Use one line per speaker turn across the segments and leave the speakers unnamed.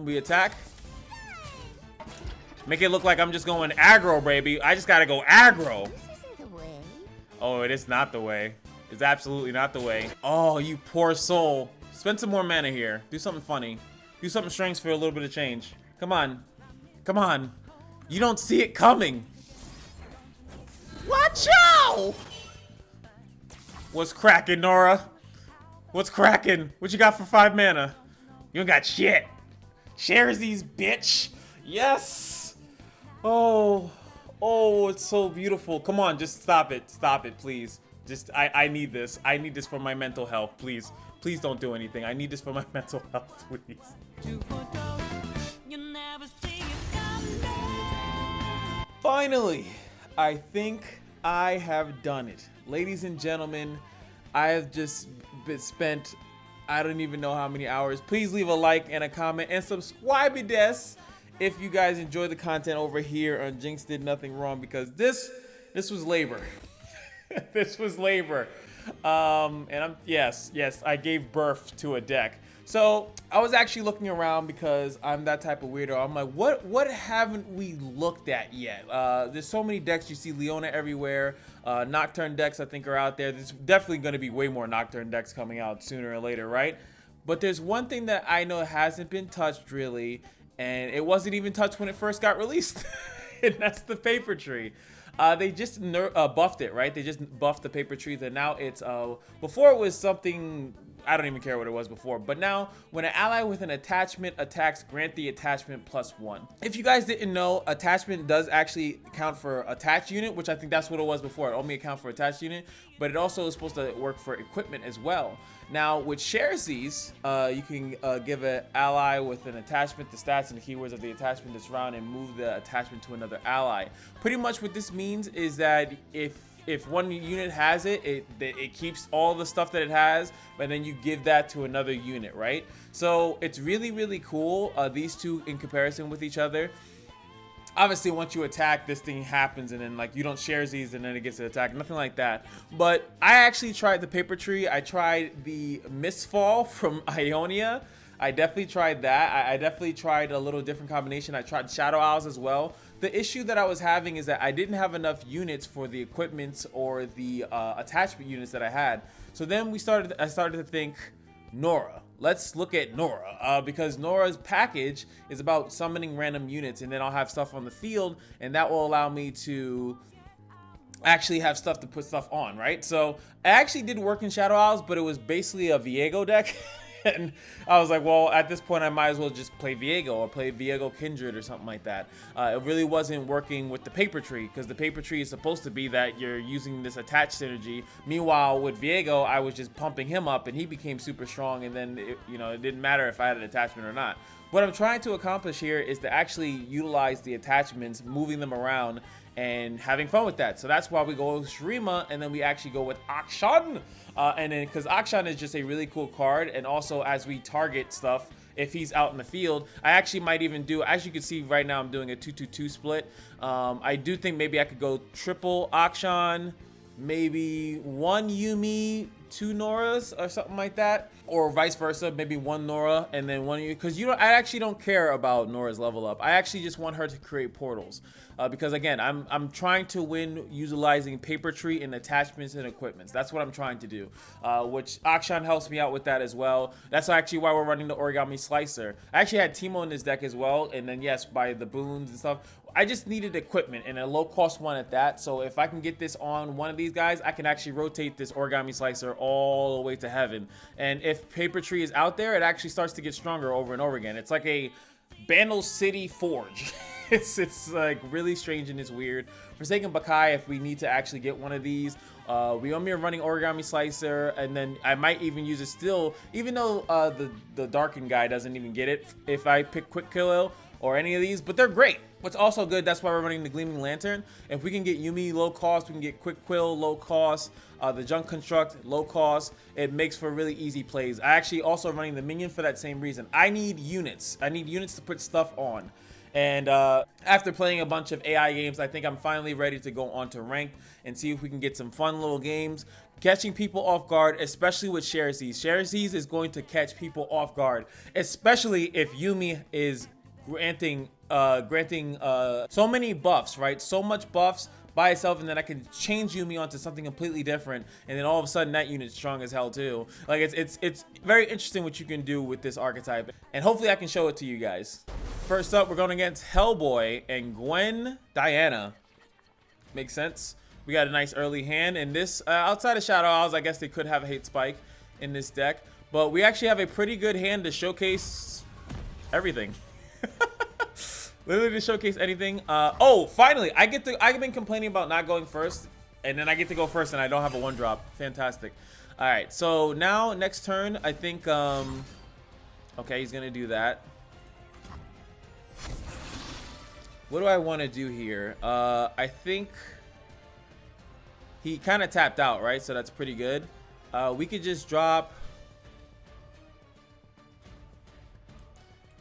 we attack. Make it look like I'm just going aggro, baby. I just gotta go aggro. Oh, it is not the way. It's absolutely not the way. Oh, you poor soul. Spend some more mana here. Do something funny. Do something strange for a little bit of change. Come on. Come on. You don't see it coming. Watch out! What's cracking, Norra? What's cracking? What you got for 5 mana? You don't got shit. Shares these, bitch. Yes. Oh. Oh, it's so beautiful. Come on, just stop it. Stop it, please. Just, I need this. I need this for my mental health, please. Please don't do anything. I need this for my mental health, please. Finally, I think I have done it. Ladies and gentlemen, I have just spent, I don't even know how many hours. Please leave a like and a comment and subscribe to this if you guys enjoy the content over here on Jinx Did Nothing Wrong, because this was labor. This was labor. And yes, I gave birth to a deck. So I was actually looking around because I'm that type of weirdo. I'm like, what haven't we looked at yet? There's so many decks. You see Leona everywhere. Nocturne decks I think are out there. There's definitely going to be way more Nocturne decks coming out sooner or later, right? But there's one thing that I know hasn't been touched really, and it wasn't even touched when it first got released, and that's the PAPERTREE. They just buffed it, right? They just buffed the PAPERTREE, and now it's, before it was something, I don't even care what it was before, but now when an ally with an attachment attacks, grant the attachment +1. If you guys didn't know, attachment does actually count for attached unit, which I think that's what it was before. It only account for attached unit, but it also is supposed to work for equipment as well. Now with Sharesies, you can give an ally with an attachment the stats and the keywords of the attachment this round and move the attachment to another ally. Pretty much what this means is that if one unit has it, it keeps all the stuff that it has, but then you give that to another unit, right? So it's really, really cool, these two in comparison with each other. Obviously, once you attack, this thing happens, and then like you don't share these, and then it gets an attack, nothing like that. But I actually tried the PAPERTREE. I tried the Mistfall from Ionia. I definitely tried that. I definitely tried a little different combination. I tried Shadow Owls as well. The issue that I was having is that I didn't have enough units for the equipments or the attachment units that I had. So then I started to think, Norra. Let's look at Norra, because Norra's package is about summoning random units, and then I'll have stuff on the field, and that will allow me to actually have stuff to put stuff on, right? So I actually did work in Shadow Owls, but it was basically a Viego deck. And I was like, well, at this point, I might as well just play Viego or play Viego Kindred or something like that. It really wasn't working with the PAPERTREE, because the PAPERTREE is supposed to be that you're using this attached synergy. Meanwhile, with Viego, I was just pumping him up, and he became super strong, and then it didn't matter if I had an attachment or not. What I'm trying to accomplish here is to actually utilize the attachments, moving them around, and having fun with that. So that's why we go with Shurima, and then we actually go with Akshan. And then because Akshan is just a really cool card, and also as we target stuff, if he's out in the field, I actually might even do, as you can see right now, I'm doing a 2-2-2 split. I do think maybe I could go triple Akshan, maybe 1 Yuumi, 2 Norras or something like that, or vice versa, maybe 1 Norra and then 1 Yuumi, because I actually don't care about Norra's level up. I actually just want her to create portals, because again, I'm trying to win utilizing PAPERTREE and attachments and equipments. That's what I'm trying to do, which Akshan helps me out with that as well. That's actually why we're running the Origami Slicer. I actually had Teemo in this deck as well, and then yes, by the boons and stuff, I just needed equipment, and a low-cost one at that. So if I can get this on one of these guys, I can actually rotate this Origami Slicer all the way to heaven. And if PAPERTREE is out there, it actually starts to get stronger over and over again. It's like a Bandle City Forge. It's like really strange and it's weird. Forsaken Bakai, if we need to actually get one of these, we only are running Origami Slicer, and then I might even use it still, even though the Darken guy doesn't even get it if I pick Quick Kill or any of these, but they're great. What's also good, that's why we're running the Gleaming Lantern. If we can get Yuumi low cost, we can get Quick Quill low cost, the Junk Construct low cost, it makes for really easy plays. I actually also running the Minion for that same reason. I need units. I need units to put stuff on. And after playing a bunch of AI games, I think I'm finally ready to go on to ranked and see if we can get some fun little games. catching people off guard, especially with Xerxes. Xerxes is going to catch people off guard, especially if Yuumi is granting so many buffs, right? So much buffs by itself, and then I can change Yuumi onto something completely different, and then all of a sudden that unit's strong as hell too. Like it's very interesting what you can do with this archetype, and hopefully I can show it to you guys. First up, we're going against Hellboy and Gwen Diana. Makes sense. We got a nice early hand, and this outside of Shadow Owls, I guess they could have a hate spike in this deck, but we actually have a pretty good hand to showcase everything. Literally to showcase anything. Oh, finally, I've been complaining about not going first, and then I get to go first, and I don't have a 1-drop. Fantastic. All right, so now next turn, I think, okay, he's gonna do that. What do I want to do here? I think he kind of tapped out, right? So that's pretty good. We could just drop.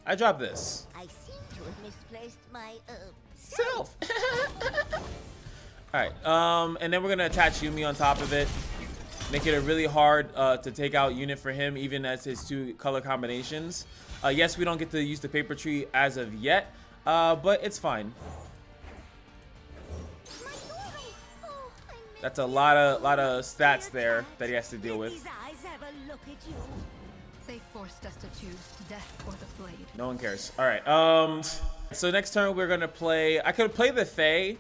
I drop this.
I seem to have misplaced my
Self. All right, and then we're gonna attach Yuumi on top of it, make it a really hard to take out unit for him, even as his 2 color combinations. Yes, we don't get to use the paper tree as of yet, but it's fine. That's a lot of stats there that he has to deal with.
They forced us to choose death or the blade.
No one cares. All right. So next turn we're gonna play. I could play the Fae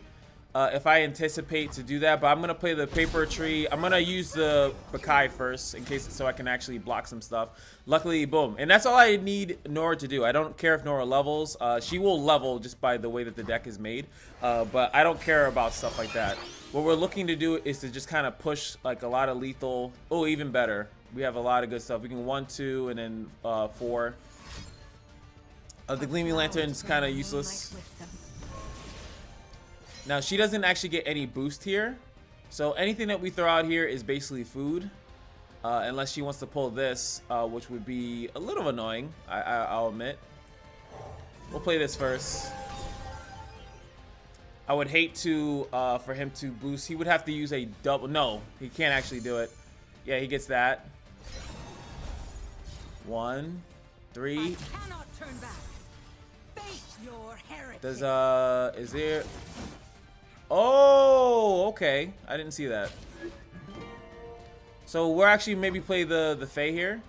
if I anticipate to do that, but I'm gonna play the paper tree. I'm gonna use the Bakai first in case, so I can actually block some stuff. Luckily, boom, and that's all I need Norra to do. I don't care if Norra levels. She will level just by the way that the deck is made, but I don't care about stuff like that. What we're looking to do is to just kind of push like a lot of lethal. Oh, even better. We have a lot of good stuff. We can 1, 2, and then 4. The Gleaming Lantern's kind of useless. Now, she doesn't actually get any boost here. So anything that we throw out here is basically food. Unless she wants to pull this, which would be a little annoying, I'll admit. We'll play this first. I would hate to for him to boost. He would have to use a double. No, he can't actually do it. Yeah, he gets that. 1, 3. Does is there? Oh, okay. I didn't see that. So we're actually maybe play the Fae here.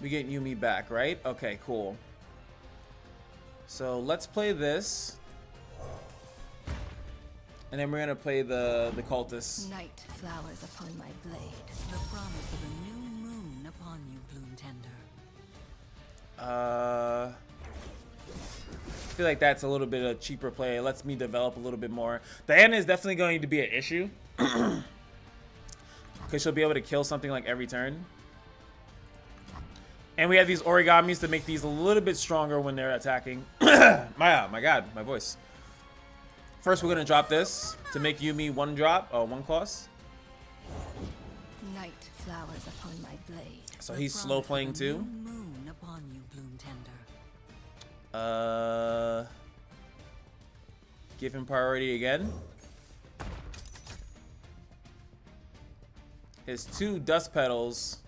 We get Yuumi back, right? Okay, cool. So let's play this. And then we're gonna play the cultist.
Night flowers upon my blade.
The promise of a new moon upon you, Bloom Tender.
I feel like that's a little bit of a cheaper play. It lets me develop a little bit more. Diana is definitely going to be an issue. Because she'll be able to kill something like every turn. And we have these origamis to make these a little bit stronger when they're attacking. my god, my voice. First, we're gonna drop this to make Yuumi 1-drop, 1 cost.
Night flowers upon my blade.
So he's slow playing too.
Moon upon you, Bloom Tender.
Give him priority again. His 2 dust petals.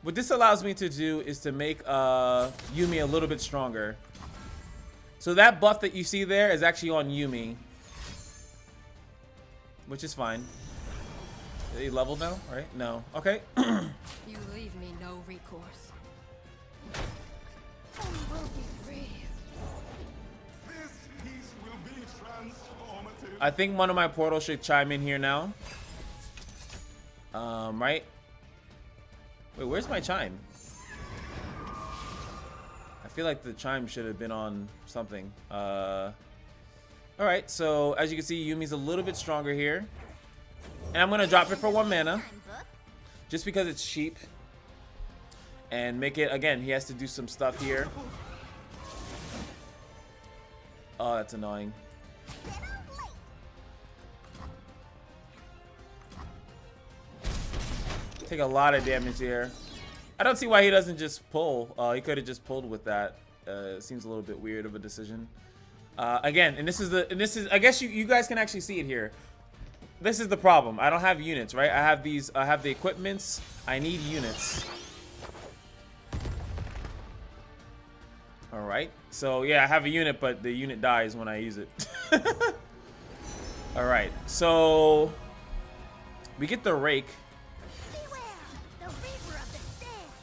What this allows me to do is to make Yuumi a little bit stronger. So that buff that you see there is actually on Yuumi, which is fine. Is he leveled now, right? No. Okay.
You leave me no recourse. I will be free.
This piece will be transformative.
I think one of my portals should chime in here now. Right? Wait, where's my chime? I feel like the chime should have been on something. Alright, so as you can see, Yumi's a little bit stronger here. And I'm gonna drop it for 1 mana. Just because it's cheap. And make it, again, he has to do some stuff here. Oh, that's annoying. Take a lot of damage here. I don't see why he doesn't just pull. He could have just pulled with that. It seems a little bit weird of a decision. Again, and this is I guess you guys can actually see it here. This is the problem. I don't have units, right? I have the equipments. I need units. All right. So yeah, I have a unit, but the unit dies when I use it. All right. So we get the rake.
Beware, the reaper of the sands.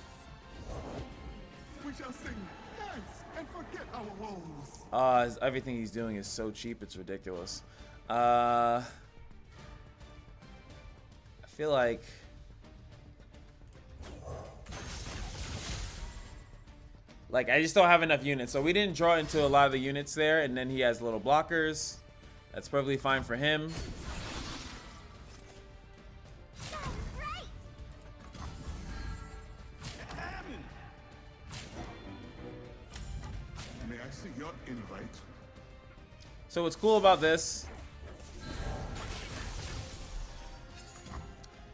We shall sing, dance, and forget our woes.
Everything he's doing is so cheap, it's ridiculous. I feel like I just don't have enough units. So we didn't draw into a lot of the units there, and then he has little blockers. That's perfectly fine for him.
May I see your invite?
So what's cool about this,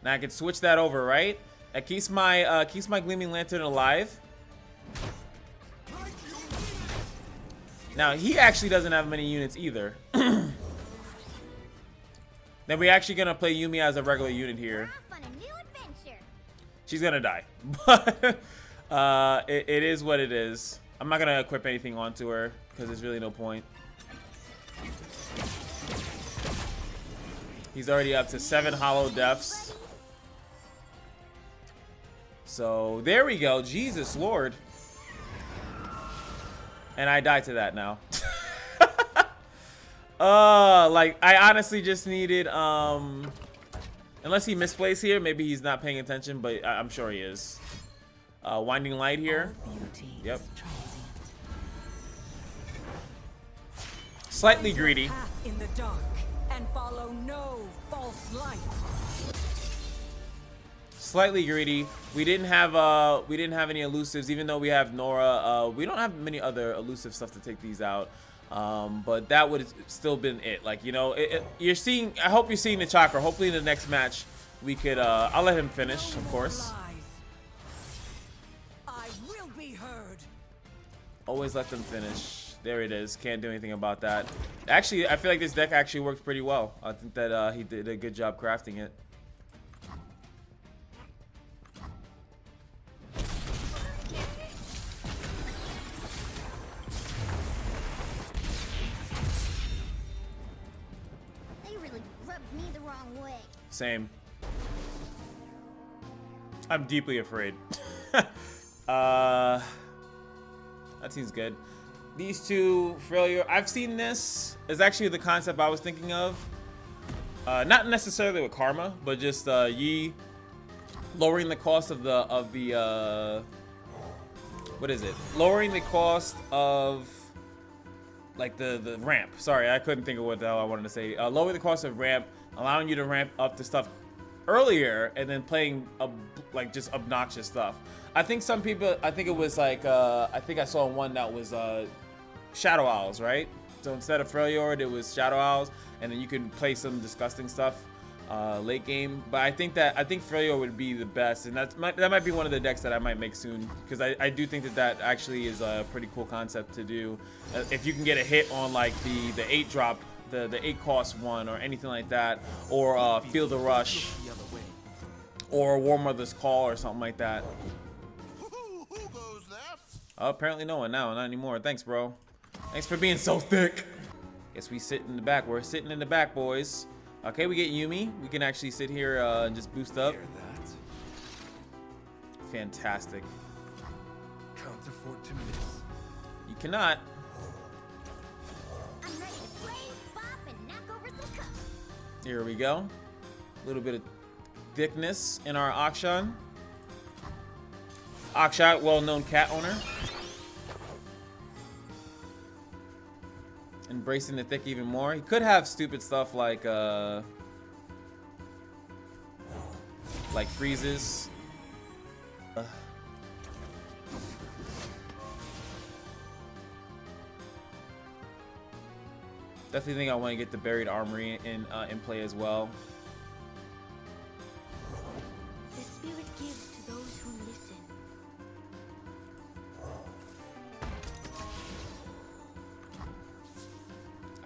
now I can switch that over, right? That keeps my Gleaming Lantern alive. Now he actually doesn't have many units either. Then we're actually gonna play Yumi as a regular unit here.
Off on a new adventure.
She's gonna die, but it is what it is. I'm not gonna equip anything onto her because there's really no point. He's already up to 7 hollow deaths. So there we go. Jesus Lord. And I die to that now. Like I honestly just needed unless he misplays here, maybe he's not paying attention, but I'm sure he is. Winding Light here. Yep. Slightly greedy.
In the dark and follow no false light.
Slightly greedy. We didn't have any elusives, even though we have Norra. We don't have many other elusive stuff to take these out. But that would have still been it. Like, you know, you're seeing. I hope you're seeing the chakra. Hopefully, in the next match, we could. I'll let him finish, of course.
I will be heard.
Always let them finish. There it is. Can't do anything about that. Actually, I feel like this deck actually works pretty well. I think that he did a good job crafting it.
They really rubbed me the wrong way.
Same. I'm deeply afraid. That seems good. These two, Freljord, I've seen this. It's actually the concept I was thinking of. Not necessarily with Karma, but just Yi lowering the cost of the what is it? Lowering the cost of like the ramp. Sorry, I couldn't think of what the hell I wanted to say. Lowering the cost of ramp, allowing you to ramp up the stuff earlier, and then playing like just obnoxious stuff. I think some people, I think it was like I think I saw one that was Shadow Owls, right? So instead of Freljord, it was Shadow Owls, and then you could play some disgusting stuff late game. But I think Freljord would be the best, and that might be one of the decks that I might make soon, because I do think that actually is a pretty cool concept to do. If you can get a hit on like the 8-drop, the 8 cost one, or anything like that, or Field of Rush, or War Mother's Call, or something like that.
Who goes there?
Oh, apparently no one now, not anymore. Thanks, bro. Thanks for being so thick. Guess we sit in the back. We're sitting in the back, boys. Okay, we get Yumi. We can actually sit here and just boost up.
Hear that?
Fantastic.
Can't afford to miss.
You cannot.
I'm ready to play, bop, and knock over some cups.
Here we go. A little bit of thickness in our Akshan. Akshat, well-known cat owner. Embracing the thick even more. He could have stupid stuff like freezes. Definitely think I want to get the Buried Armory in play as well.
The spirit gives to those who listen.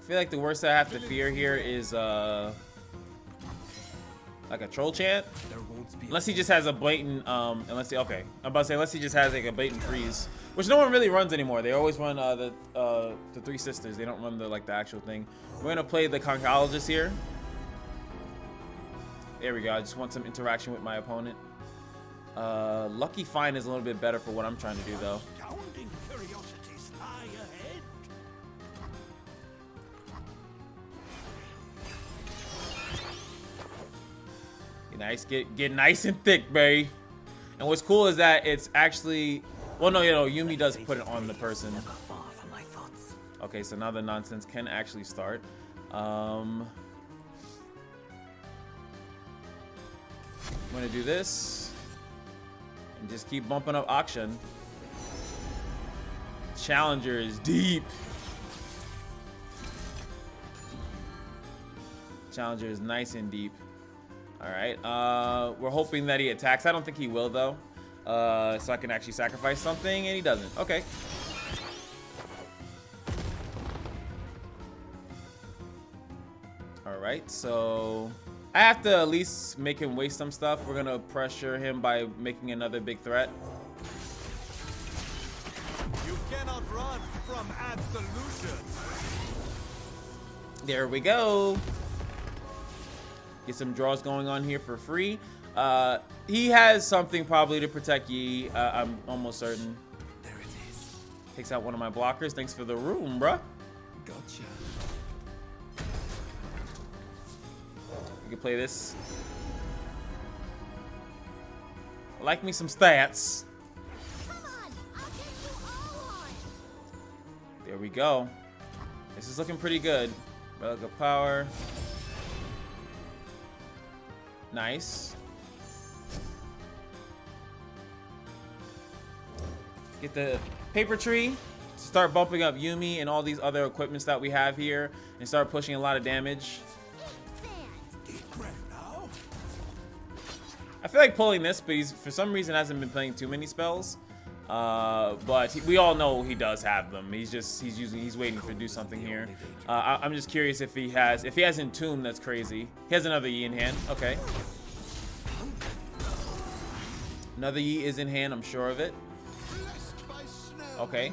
feel like the worst I have to fear here is like a troll chant. Unless he just has a blatant unless he, okay, I'm about to say unless he just has like a blatant freeze, which no one really runs anymore. They always run the Three Sisters. They don't run the like the actual thing. We're gonna play the Conchologist here. There we go. I just want some interaction with my opponent. Lucky Find is a little bit better for what I'm trying to do though. Nice, get nice and thick, baby. And what's cool is that it's actually, well, no, you know, Yumi does put it on the person. Okay, so now the nonsense can actually start. I'm gonna do this and just keep bumping up Akshan. Challenger is deep. Challenger is nice and deep. All right, we're hoping that he attacks. I don't think he will though, so I can actually sacrifice something, and he doesn't. Okay. All right, so I have to at least make him waste some stuff. We're gonna pressure him by making another big threat.
You cannot run from absolution.
There we go. Get some draws going on here for free. He has something probably to protect Yi. I'm almost certain.
There it is.
Takes out one of my blockers. Thanks for the room, bruh.
Gotcha.
We can play this. I like me some stats.
Come on, I'll get you all on.
There we go. This is looking pretty good. Relic of Power. Nice. Get the paper tree to start bumping up Yumi and all these other equipments that we have here and start pushing a lot of damage. I feel like pulling this, but he's for some reason hasn't been playing too many spells. But we all know he does have them. He's waiting to do something here. I'm just curious if he has Entomb. That's crazy. He has another Yi in hand. Okay. Another Yi is in hand. I'm sure of it. Okay.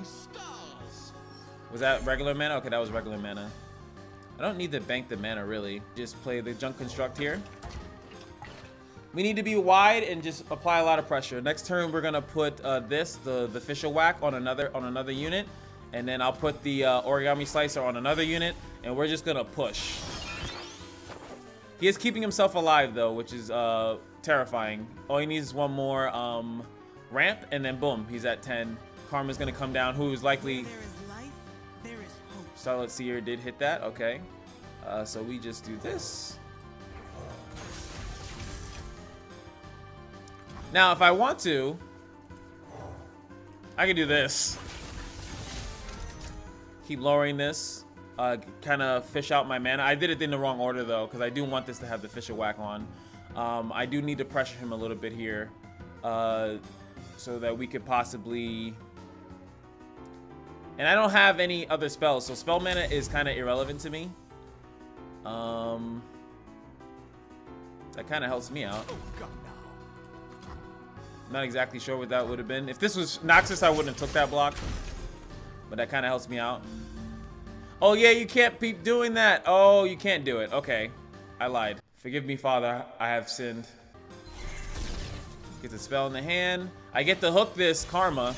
Was that regular mana? Okay, that was regular mana. I don't need to bank the mana really. Just play the Junk Construct here. We need to be wide and just apply a lot of pressure. Next turn, we're gonna put the Fisher Whack on another unit, and then I'll put the Origami Slicer on another unit, and we're just gonna push. He is keeping himself alive though, which is terrifying. All he needs is one more ramp, and then boom, he's at 10. Karma's gonna come down, who is likely.
There is life, there is hope.
Starlit Seer did hit that. Okay, so we just do this. Now, if I want to, I can do this. Keep lowering this, kind of fish out my mana. I did it in the wrong order though, because I do want this to have the Fisher Whack on. I do need to pressure him a little bit here, so that we could possibly. And I don't have any other spells, so spell mana is kind of irrelevant to me. That kind of helps me out. Not exactly sure what that would have been. If this was Noxus, I wouldn't have took that block. But that kind of helps me out. Oh yeah, you can't keep doing that. Oh, you can't do it. Okay, I lied. Forgive me, Father. I have sinned. Get the spell in the hand. I get to hook this Karma.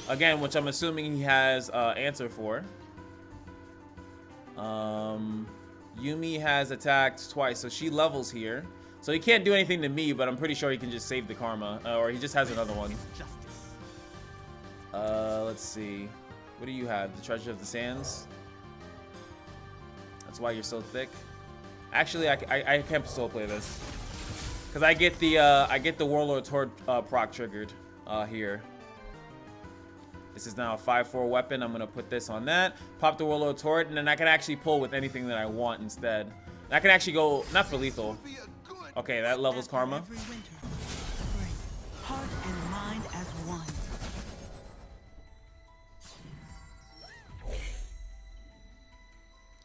Again, which I'm assuming he has answer for. Yumi has attacked twice, so she levels here. So he can't do anything to me, but I'm pretty sure he can just save the Karma. Or he just has another one. Let's see. What do you have? The Treasure of the Sands? That's why you're so thick. Actually, I can't still play this. Because I get the Warlord's Horde proc triggered here. This is now a 5/4 weapon. I'm going to put this on that. Pop the Warlord's Horde, and then I can actually pull with anything that I want instead. And I can actually go, not for lethal. Okay, that levels Karma.
Every winter, spring, heart and mind as one.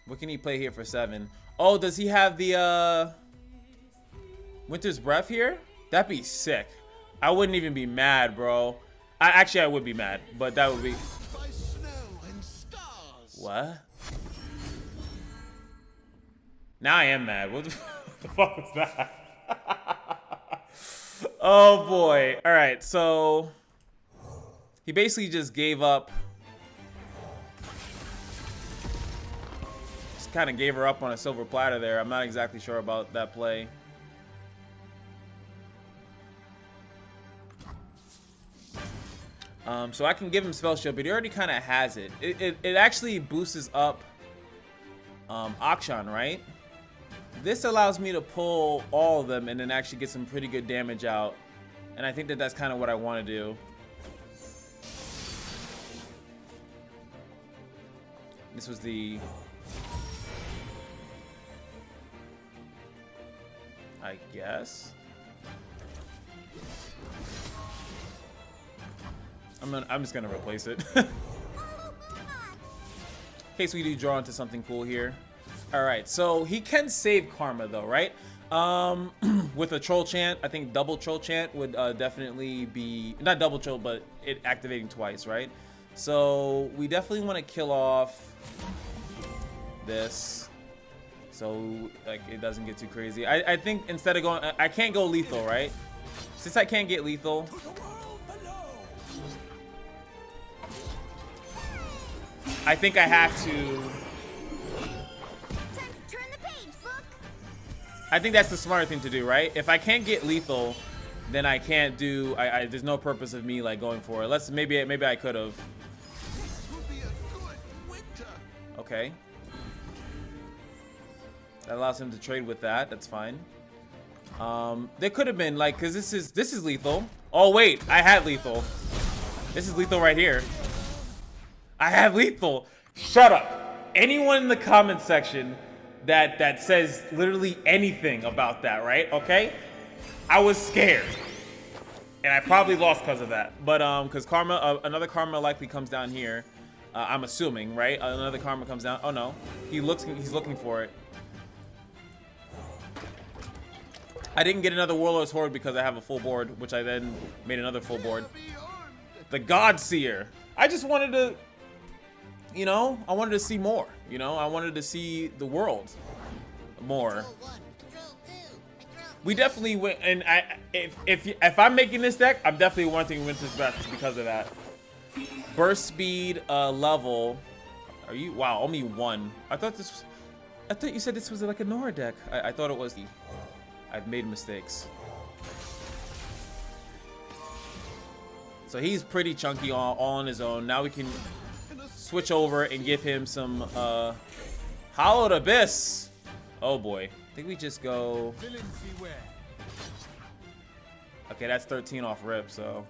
What can he play here for 7? Oh, does he have the Winter's Breath here? That'd be sick. I wouldn't even be mad, bro. Actually, I would be mad, but that would be...
By snow and stars.
What? Now I am mad. What the fuck was that? Oh boy. All right, so he basically just gave up. Just kind of gave her up on a silver platter there. I'm not exactly sure about that play. So I can give him Spell Shield, but he already kind of has it. It actually boosts up Akshan, right? This allows me to pull all of them and then actually get some pretty good damage out. And I think that that's kind of what I want to do. This was the... I guess. I'm just gonna replace it. In case we do draw into something cool here. Alright, so he can save Karma though, right? With a Troll Chant, I think double Troll Chant would definitely be... Not double Troll, but it activating twice, right? So we definitely want to kill off this. So like it doesn't get too crazy. I think instead of going... I can't go lethal, right? Since I can't get lethal... I think I have to...
Time to turn the page, book.
I think that's the smarter thing to do, right? If I can't get lethal, then I can't do... there's no purpose of me like going for it. Maybe I could have.
This will be a good winter.
Okay. That allows him to trade with that. That's fine. There could have been like, cause this is lethal. Oh wait, I had lethal. This is lethal right here. I have lethal. Shut up. Anyone in the comment section that says literally anything about that, right? Okay? I was scared. And I probably lost because of that. But because Karma, another Karma likely comes down here. I'm assuming, right? Another Karma comes down. Oh no. He's looking for it. I didn't get another Warlord's Horde because I have a full board, which I then made another full board. The God Seer. I just wanted to... You know, I wanted to see more. You know, I wanted to see the world more. We definitely went, and if I'm making this deck, I'm definitely wanting Winter's Breath because of that. Burst speed level. Are you? Wow, only 1. I thought you said this was like a Norra deck. I thought it was. I've made mistakes. So he's pretty chunky all on his own. Now we can switch over and give him some Hollowed Abyss. Oh boy. I think we just go... Okay, that's 13 off rip, so...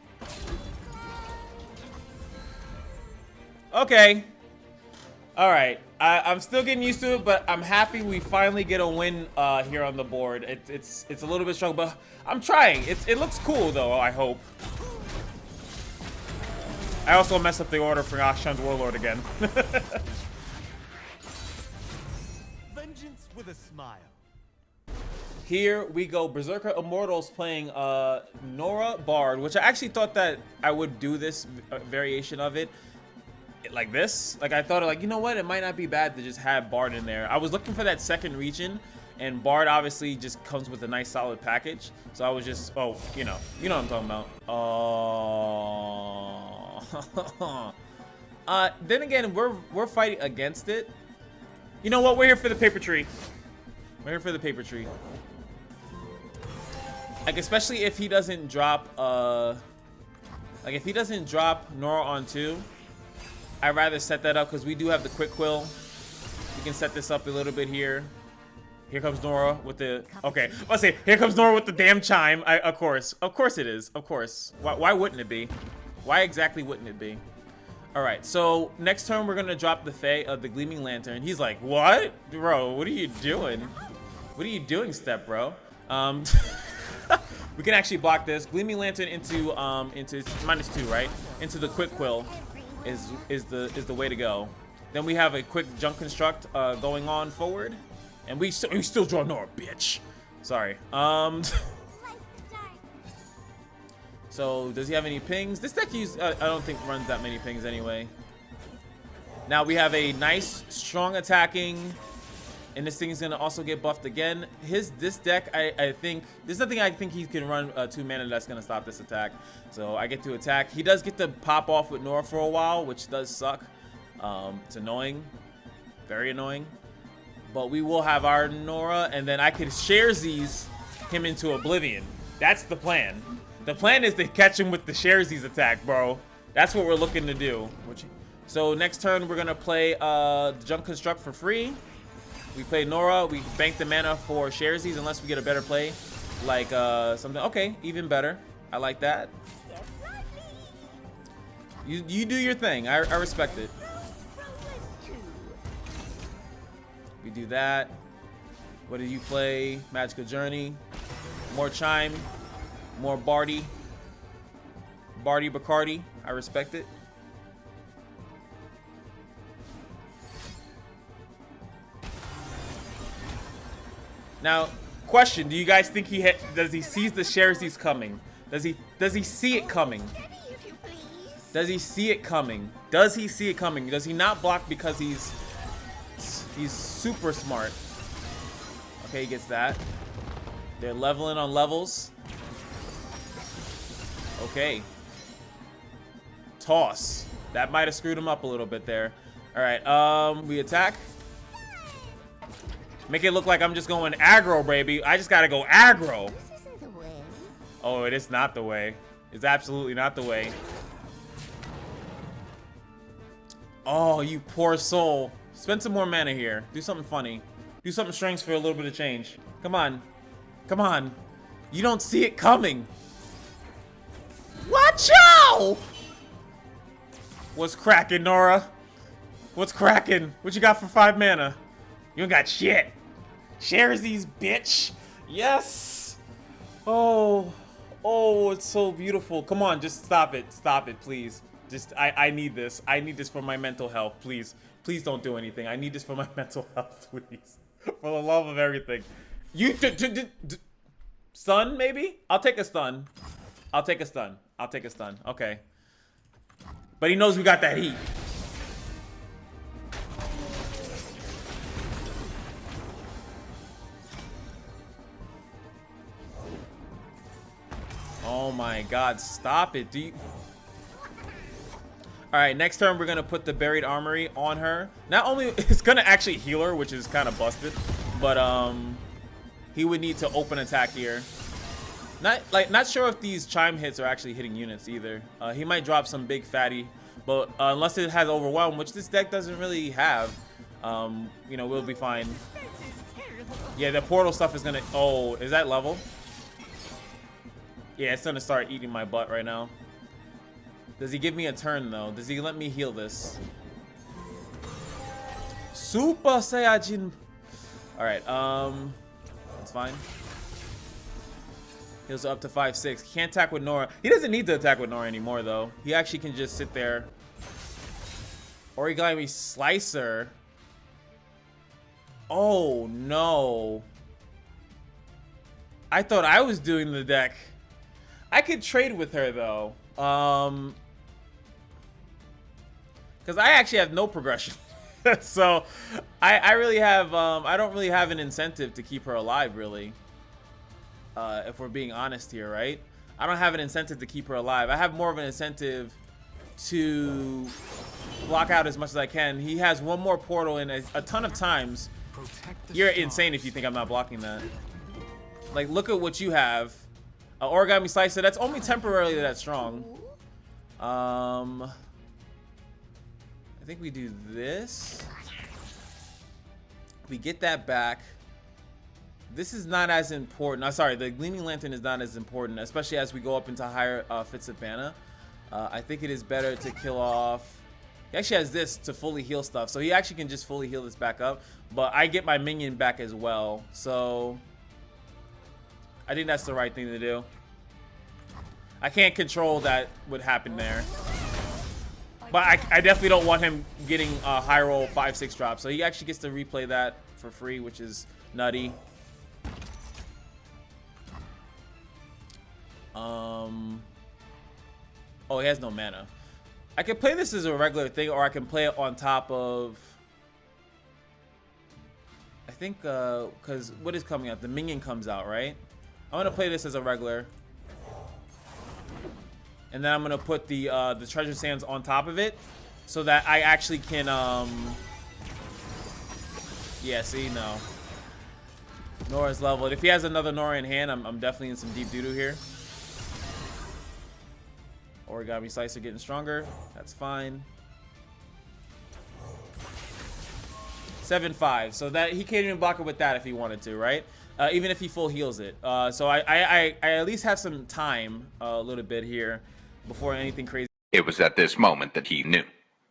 Okay. Alright. I'm still getting used to it, but I'm happy we finally get a win here on the board. It's a little bit strong, but I'm trying. It looks cool, though, I hope. I also messed up the order for Akshan's Warlord again.
Vengeance with a smile.
Here we go. Berserker Immortals playing Norra Bard, which I actually thought that I would do this variation of it like this. Like I thought, like, you know what? It might not be bad to just have Bard in there. I was looking for that second region, and Bard obviously just comes with a nice solid package. So I was just, oh, you know what I'm talking about. Then again, we're fighting against it. You know what? We're here for the paper tree. We're here for the paper tree. Like, especially if he doesn't drop like if he doesn't drop Norra on 2, I'd rather set that up because we do have the quick quill. We can set this up a little bit here. Here comes Norra with the... Okay, let's say, here comes Norra with the damn chime. Of course it is. Of course. Why wouldn't it be? Why exactly wouldn't it be? All right, so next turn we're gonna drop the the Gleaming Lantern. He's like, what? Bro, what are you doing? What are you doing, Step Bro? We can actually block this. Gleaming Lantern into -2, right? Into the quick quill is the way to go. Then we have a quick junk construct going on forward. And we still draw Norra, bitch. Sorry.
Light the dark.
So does he have any pings? This deck I don't think runs that many pings anyway. Now we have a nice, strong attacking, and this thing is gonna also get buffed again. This deck, I think there's nothing I think he can run 2 mana that's gonna stop this attack. So I get to attack. He does get to pop off with Norra for a while, which does suck. It's annoying, very annoying. But we will have our Norra, and then I can Sharesies him into oblivion. That's the plan. The plan is to catch him with the Sharesies attack, bro. That's what we're looking to do. So next turn we're gonna play Junk Construct for free. We play Norra. We bank the mana for Sharesies unless we get a better play, like something. Okay, even better. I like that.
Step lively.
You do your thing. I respect it.
Frozen 2.
We do that. What do you play? Magical Journey. More Chime. More Barty. Barty Bacardi. I respect it. Now, question: do you guys think does he sees the Sharesies coming? Does he see it coming?
Steady, if you please.
Does he see it coming? Does he see it coming? Does he not block because he's super smart? Okay, he gets that. They're leveling on levels. Okay. Toss. That might have screwed him up a little bit there. All right, we attack. Make it look like I'm just going aggro, baby. I just gotta go aggro.
This isn't the way.
Oh, it is not the way. It's absolutely not the way. Oh, you poor soul. Spend some more mana here. Do something funny. Do something strange for a little bit of change. Come on. Come on. You don't see it coming. Watch out! What's cracking, Norra? What's cracking? What you got for 5 mana? You ain't got shit. Sharesies, bitch. Yes. Oh, it's so beautiful. Come on, just stop it. Stop it, please. Just, I need this. I need this for my mental health, please. Please don't do anything. I need this for my mental health, please. For the love of everything. You, stun, maybe? I'll take a stun. I'll take a stun. I'll take a stun. Okay. But he knows we got that heat. Oh my god, stop it, dude. Alright, next turn we're gonna put the Buried Armory on her. Not only it's gonna actually heal her, which is kind of busted, but he would need to open attack here. Not sure if these Chime hits are actually hitting units either. He might drop some big fatty, but unless it has Overwhelm, which this deck doesn't really have, you know, we'll be fine. Yeah, the portal stuff is gonna. Oh, is that level? Yeah, it's gonna start eating my butt right now. Does he give me a turn though? Does he let me heal this? Super Saiyajin. All right, that's fine. Heals up to 5/6. Can't attack with Norra. He doesn't need to attack with Norra anymore though. He actually can just sit there. Origami Slicer. Oh no. I thought I was doing the deck. I could trade with her though. Because I actually have no progression. So I really have I don't really have an incentive to keep her alive really. If we're being honest here, right? I don't have an incentive to keep her alive. I have more of an incentive to block out as much as I can. He has one more portal in a ton of times. You're insane if you think I'm not blocking that. Like, look at what you have. Origami Slicer, that's only temporarily that strong. I think we do this. We get that back. This is not as important. Sorry, the Gleaming Lantern is not as important, especially as we go up into higher fits of mana. I think it is better to kill off. He actually has this to fully heal stuff, so he actually can just fully heal this back up. But I get my minion back as well, so I think that's the right thing to do. I can't control that would happen there. But I definitely don't want him getting a high roll 5-6 drop. So he actually gets to replay that for free, which is nutty. Oh, he has no mana. I can play this as a regular thing, or I can play it on top of... I think, because what is coming out? The minion comes out, right? I'm going to play this as a regular. And then I'm going to put the treasure sands on top of it, so that I actually can, yeah, see, no. Norra's leveled. If he has another Norra in hand, I'm definitely in some deep doo-doo here. Origami Slicer getting stronger. That's fine. 7-5. So that he can't even block it with that if he wanted to, right? Even if he full heals it. So I at least have some time a little bit here before anything crazy.
It was at this moment that he knew.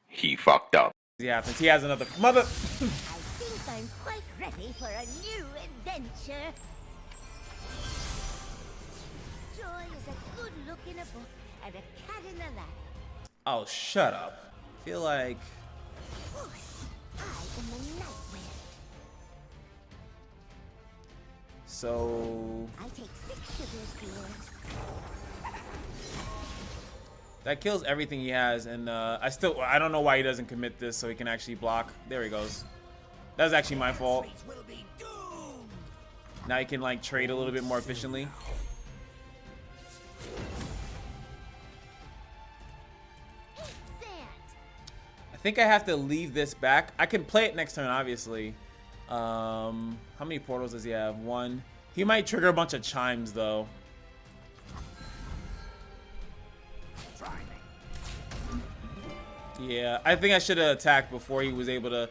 He fucked up.
Happens. He has another mother.
I think I'm quite ready for a new adventure. Joy is a good look in a book and a cat in the lap.
Oh, shut up. I feel like...
I am the night wind.
So...
I take 6 sugars here.
that kills everything he has, and I don't know why he doesn't commit this so he can actually block. There he goes. That was actually my fault. Now he can like trade a little bit more efficiently. I think I have to leave this back. I can play it next turn, obviously. How many portals does he have? 1. He might trigger a bunch of chimes, though. Yeah, I think I should have attacked before he was able to.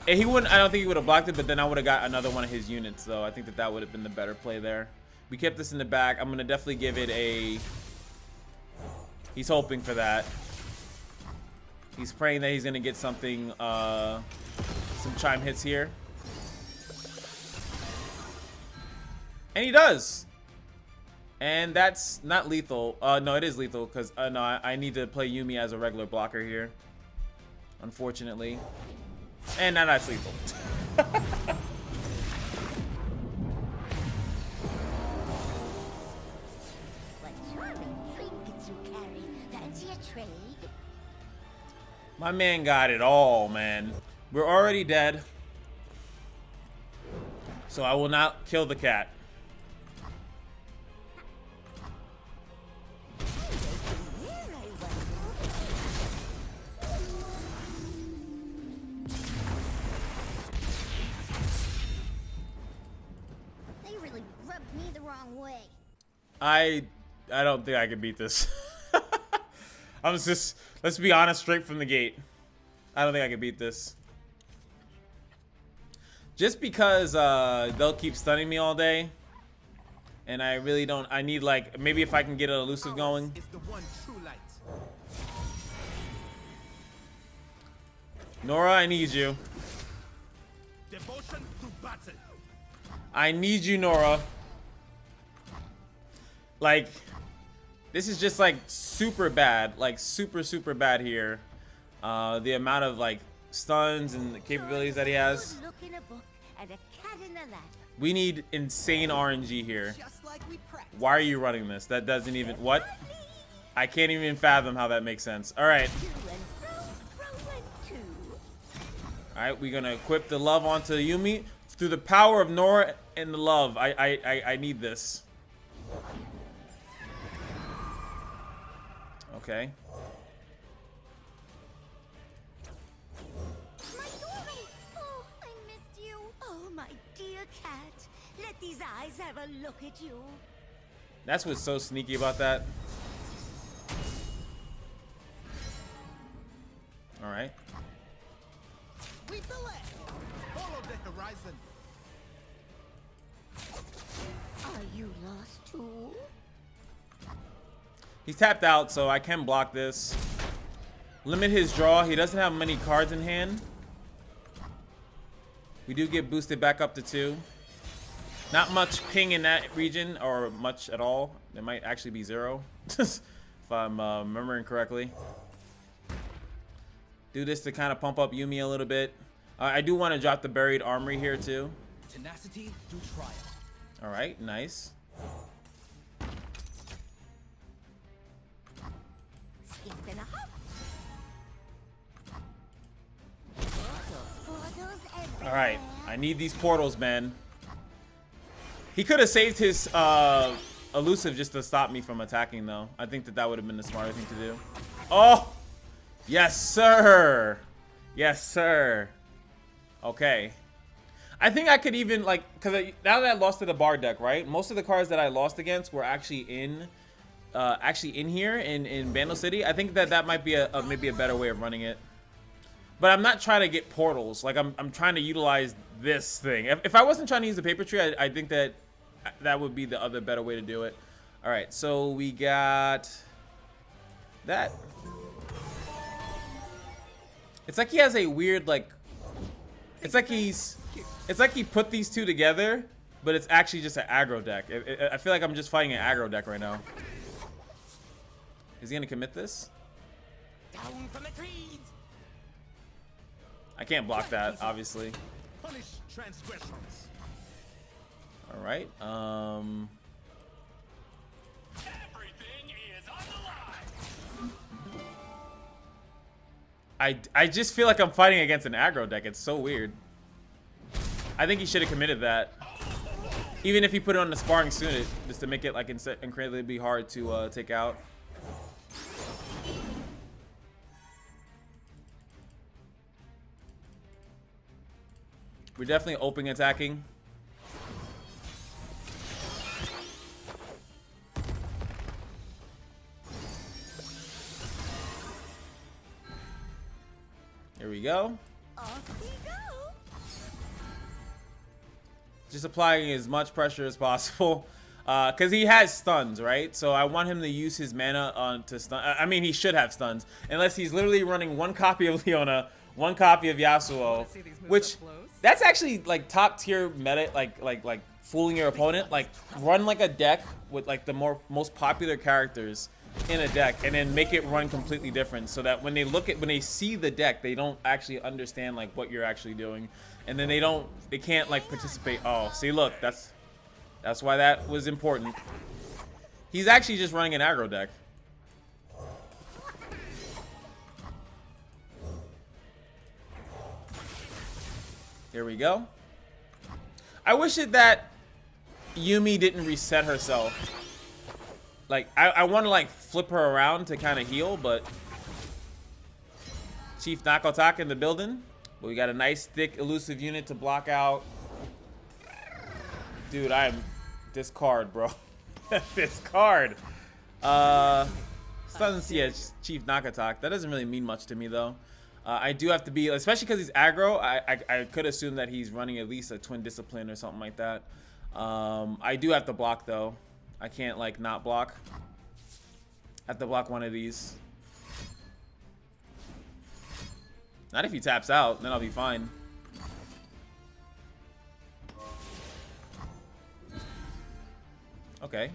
He wouldn't. I don't think he would have blocked it, but then I would have got another one of his units. Though I think that would have been the better play there. We kept this in the back. I'm gonna definitely give it a. He's hoping for that. He's praying that he's gonna get something. Some chime hits here, and he does. And that's not lethal. No, it is lethal because no, I need to play Yuumi as a regular blocker here. Unfortunately. And now that's lethal.
What charming trinkets you carry. Fancy a trade?
My man got it all, man. We're already dead. So I will not kill the cat. I don't think I can beat this. Let's be honest straight from the gate. I don't think I can beat this. Just because they'll keep stunning me all day. And I really don't. I need like maybe if I can get an elusive going. Norra, I need you.
Devotion to battle.
I need you, Norra. Like, this is just like super bad, like super bad here. The amount of like stuns and the capabilities that he has. We need insane RNG here. Why are you running this? That doesn't even what? I can't even fathom how that makes sense. All right. All right, we're gonna equip the love onto Yuumi through the power of Norra and the love. I need this. Okay.
My Dory! Oh, I missed you. Oh, my dear cat. Let these eyes have a look at you.
That's what's so sneaky about that. All right.
Lead the way. Follow the horizon.
Are you lost too?
He's tapped out, so I can block this. Limit his draw. He doesn't have many cards in hand. We do get boosted back up to 2. Not much ping in that region, or much at all. There might actually be 0, if I'm remembering correctly. Do this to kind of pump up Yuumi a little bit. I do want to drop the buried armory here too.
Tenacity through trial.
All right, nice.
Skip and a hop. Portals
All right, I need these portals, man. He could have saved his elusive just to stop me from attacking, though. I think that that would have been the smarter thing to do. Oh, yes, sir. Yes, sir. Okay. I think I could even, like, because now that I lost to the bar deck, right? Most of the cards that I lost against were actually in here in Vandal City. I think that that might be maybe a better way of running it. But I'm not trying to get portals. Like, I'm trying to utilize this thing. If I wasn't trying to use the paper tree, I think that that would be the other better way to do it. All right, so we got that. It's like he has a weird, like, it's like he put these two together, but it's actually just an aggro deck. I feel like I'm just fighting an aggro deck right now. Is he gonna commit this?
Down from the trees.
I can't block that, obviously.
Punish transgressions.
All right.
Everything is on the line.
I just feel like I'm fighting against an aggro deck. It's so weird. I think he should have committed that. Even if he put it on the sparring soon, just to make it like incredibly hard to take out. We're definitely opening attacking. Here we go.
Off we go.
Just applying as much pressure as possible. Because he has stuns, right? So I want him to use his mana to stun. I mean, he should have stuns. Unless he's literally running one copy of Leona, one copy of Yasuo. Which, that's actually like top tier meta, like fooling your opponent. Like, run like a deck with like the most popular characters in a deck, and then make it run completely different, so that when they see the deck, they don't actually understand like what you're actually doing, and then they can't like participate. Oh, see, look, that's why that was important. He's actually just running an aggro deck. Here we go. I wish that Yuumi didn't reset herself. Like, I want to like flip her around to kind of heal, but Chief Nakotak in the building. But we got a nice thick elusive unit to block out. Dude, I'm discard, bro. Discard. Stuns, yeah, Chief Nakotak. That doesn't really mean much to me though. I do have to be, especially because he's aggro. I could assume that he's running at least a twin discipline or something like that. I do have to block though. I can't like not block. I have to block one of these. Not if he taps out, then I'll be fine. Okay.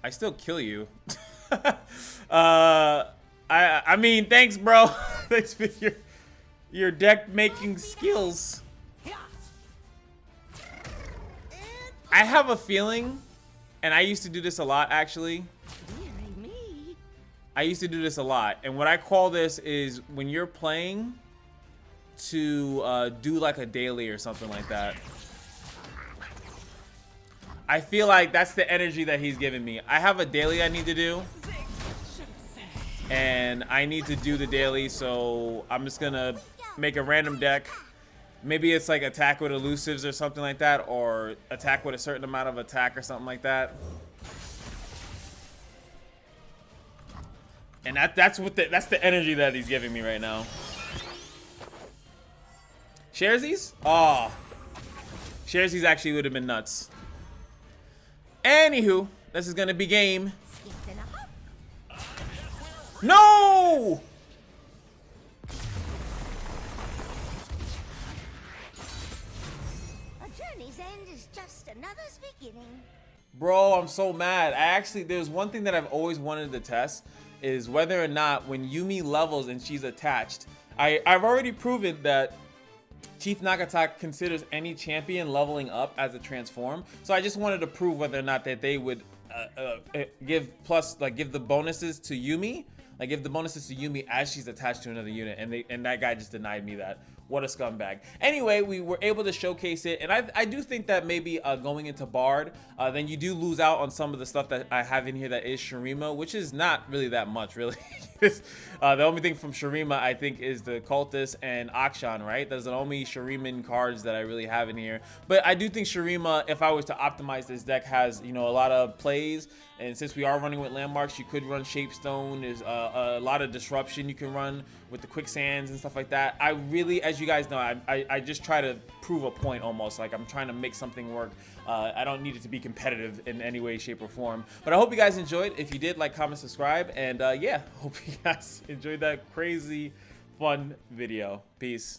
I still kill you. I mean, thanks, bro. Thanks for your deck making skills. I have a feeling, and I used to do this a lot actually.
Dearie me.
I used to do this a lot, and what I call this is when you're playing to do like a daily or something like that. I feel like that's the energy that he's giving me. I have a daily I need to do, and I need to do the daily, so I'm just gonna make a random deck. Maybe it's like attack with elusives or something like that, or attack with a certain amount of attack or something like that. And that's the energy that he's giving me right now. Sharesies? Oh, Sharesies actually would have been nuts. Anywho, this is gonna be game. No!
A journey's end is just another's beginning.
Bro, I'm so mad. There's one thing that I've always wanted to test, is whether or not when Yuumi levels and she's attached, I've already proven that Chief Nagatak considers any champion leveling up as a transform. So I just wanted to prove whether or not that they would give the bonuses to Yumi. Like give the bonuses to Yumi as she's attached to another unit, and that guy just denied me that. What a scumbag. Anyway, we were able to showcase it, and I do think that maybe going into Bard, then you do lose out on some of the stuff that I have in here that is Shurima, which is not really that much, really. The only thing from Shurima, I think, is the Cultist and Akshan, right? Those are the only Shuriman cards that I really have in here. But I do think Shurima, if I was to optimize this deck, has, you know, a lot of plays. And since we are running with landmarks, you could run Shapestone. There's a lot of disruption you can run with the quicksands and stuff like that. I really, as you guys know, I just try to prove a point almost. Like I'm trying to make something work. I don't need it to be competitive in any way, shape, or form. But I hope you guys enjoyed. If you did, like, comment, subscribe. And yeah, hope you guys enjoyed that crazy, fun video. Peace.